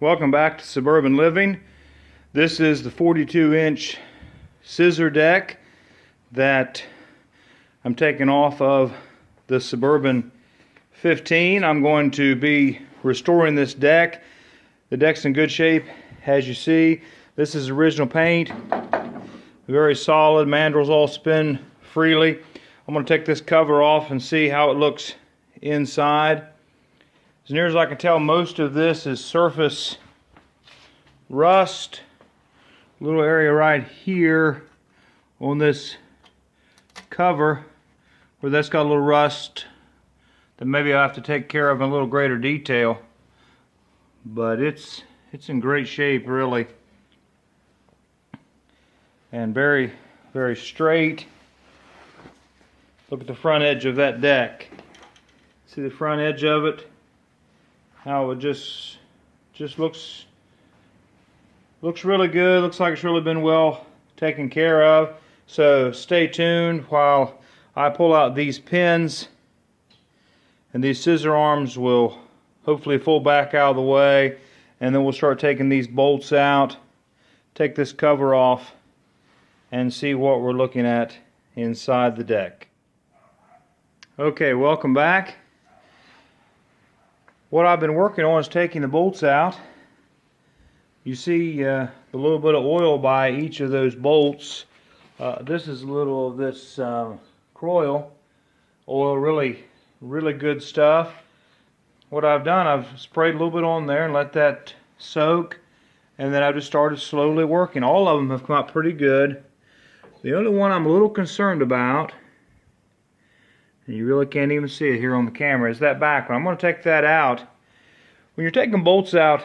Welcome back to Suburban Living. This is the 42-inch scissor deck that I'm taking off of the Suburban 15. I'm going to be restoring this deck. The deck's in good shape, as you see. This is original paint, very solid. Mandrels all spin freely. I'm going to take this cover off and see how it looks inside. As near as I can tell, most of this is surface rust. A little area right here on this cover where that's got a little rust that maybe I have to take care of in a little greater detail. But it's in great shape, really, and very, very straight. Look at the front edge of that deck. See the front edge of it? How it just looks really good. Looks like it's really been well taken care of. So stay tuned while I pull out these pins, and these scissor arms will hopefully pull back out of the way, and then we'll start taking these bolts out, take this cover off, and see what we're looking at inside the deck. Okay, welcome back. What I've been working on is taking the bolts out. You see the little bit of oil by each of those bolts. This is a little of this Croyle oil, really good stuff. What I've done, I've sprayed a little bit on there and let that soak, and then I just started slowly working. All of them have come out pretty good. The only one I'm a little concerned about, and you really can't even see it here on the camera, is that back one. I'm going to take that out. When you're taking bolts out,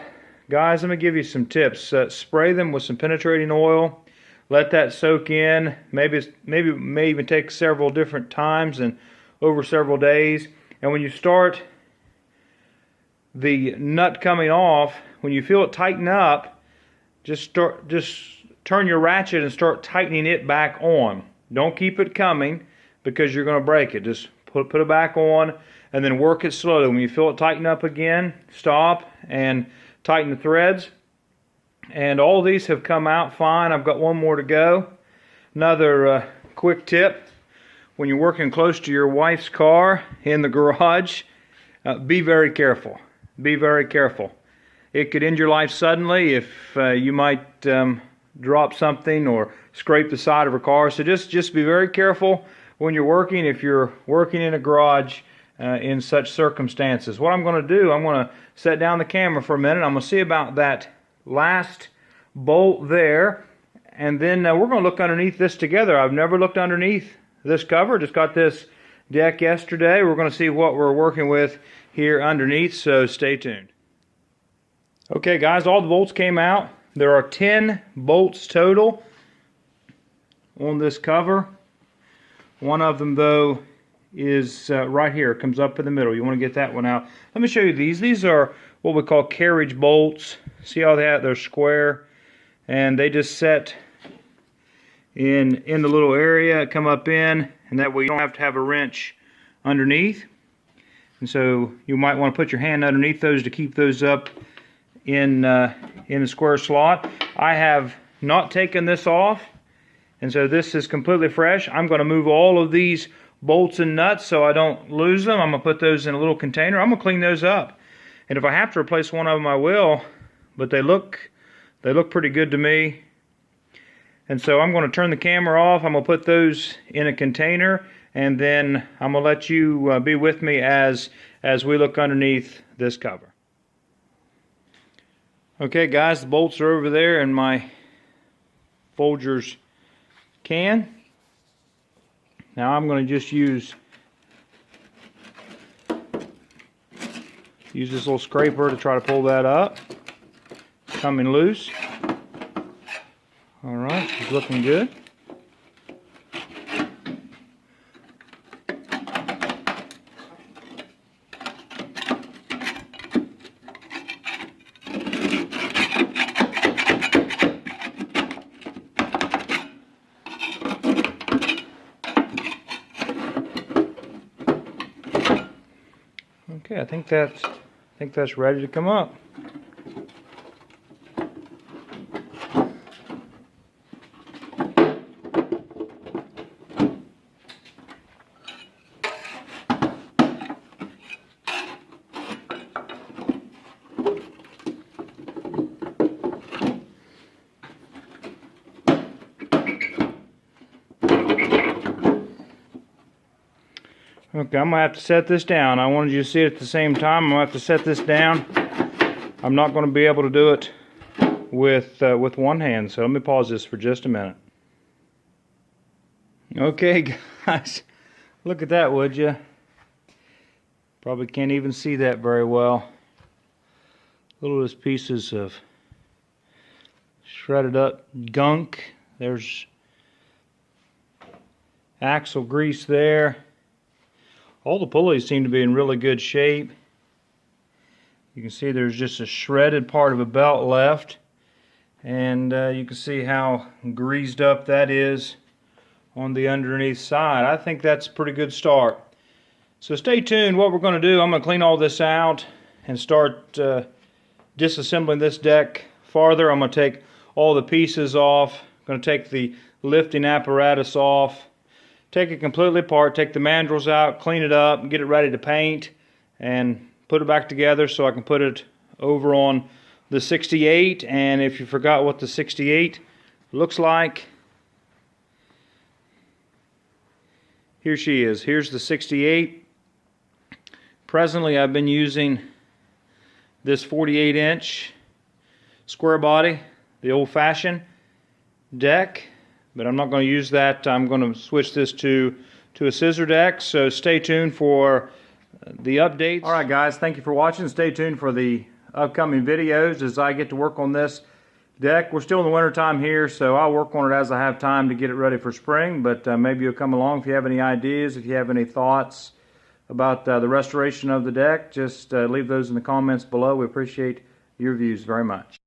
guys, let me give you some tips. Spray them with some penetrating oil. Let that soak in. Maybe may even take several different times and over several days. And when you start the nut coming off, when you feel it tighten up, just turn your ratchet and start tightening it back on. Don't keep it coming, because you're going to break it. Just put it back on and then work it slowly. When you feel it tighten up again, stop and tighten the threads. And all these have come out fine. I've got one more to go. Another quick tip: when you're working close to your wife's car in the garage, be very careful. Be very careful. It could end your life suddenly if you might drop something or scrape the side of her car. So just be very careful when you're working, if you're working in a garage in such circumstances. What I'm going to do, I'm going to set down the camera for a minute. I'm going to see about that last bolt there, and then we're going to look underneath this together. I've never looked underneath this cover. Just got this deck yesterday. We're going to see what we're working with here underneath, so stay tuned. Okay guys, all the bolts came out. There are 10 bolts total on this cover. One of them, though, is right here. It comes up in the middle. You want to get that one out. Let me show you these. These are what we call carriage bolts. See how they're square, and they just set in the little area, come up in, and that way you don't have to have a wrench underneath. And so you might want to put your hand underneath those to keep those up in the square slot. I have not taken this off, and so this is completely fresh. I'm going to move all of these bolts and nuts so I don't lose them. I'm going to put those in a little container. I'm going to clean those up, and if I have to replace one of them, I will. But they look pretty good to me. And so I'm going to turn the camera off. I'm going to put those in a container, and then I'm going to let you be with me as we look underneath this cover. Okay guys, the bolts are over there in my Folgers can. Now I'm going to just use this little scraper to try to pull that up. It's coming loose. Alright, it's looking good. Okay, I think that's ready to come up. Okay, I'm going to have to set this down. I wanted you to see it at the same time. I'm going to have to set this down. I'm not going to be able to do it with one hand, so let me pause this for just a minute. Okay, guys, look at that, would you? Probably can't even see that very well. Little pieces of shredded up gunk. There's axle grease there. All the pulleys seem to be in really good shape. You can see there's just a shredded part of a belt left, and you can see how greased up that is on the underneath side. I think that's a pretty good start. So stay tuned. What we're going to do, I'm going to clean all this out and start disassembling this deck farther. I'm going to take all the pieces off. I'm going to take the lifting apparatus off, take it completely apart, take the mandrels out, clean it up, and get it ready to paint, and put it back together so I can put it over on the 68. And if you forgot what the 68 looks like, here she is. Here's the 68. Presently I've been using this 48-inch square body, the old-fashioned deck, but I'm not going to use that. I'm going to switch this to a scissor deck, so stay tuned for the updates. Alright guys, thank you for watching. Stay tuned for the upcoming videos as I get to work on this deck. We're still in the winter time here, so I'll work on it as I have time to get it ready for spring, but maybe you'll come along if you have any ideas, if you have any thoughts about the restoration of the deck. Just leave those in the comments below. We appreciate your views very much.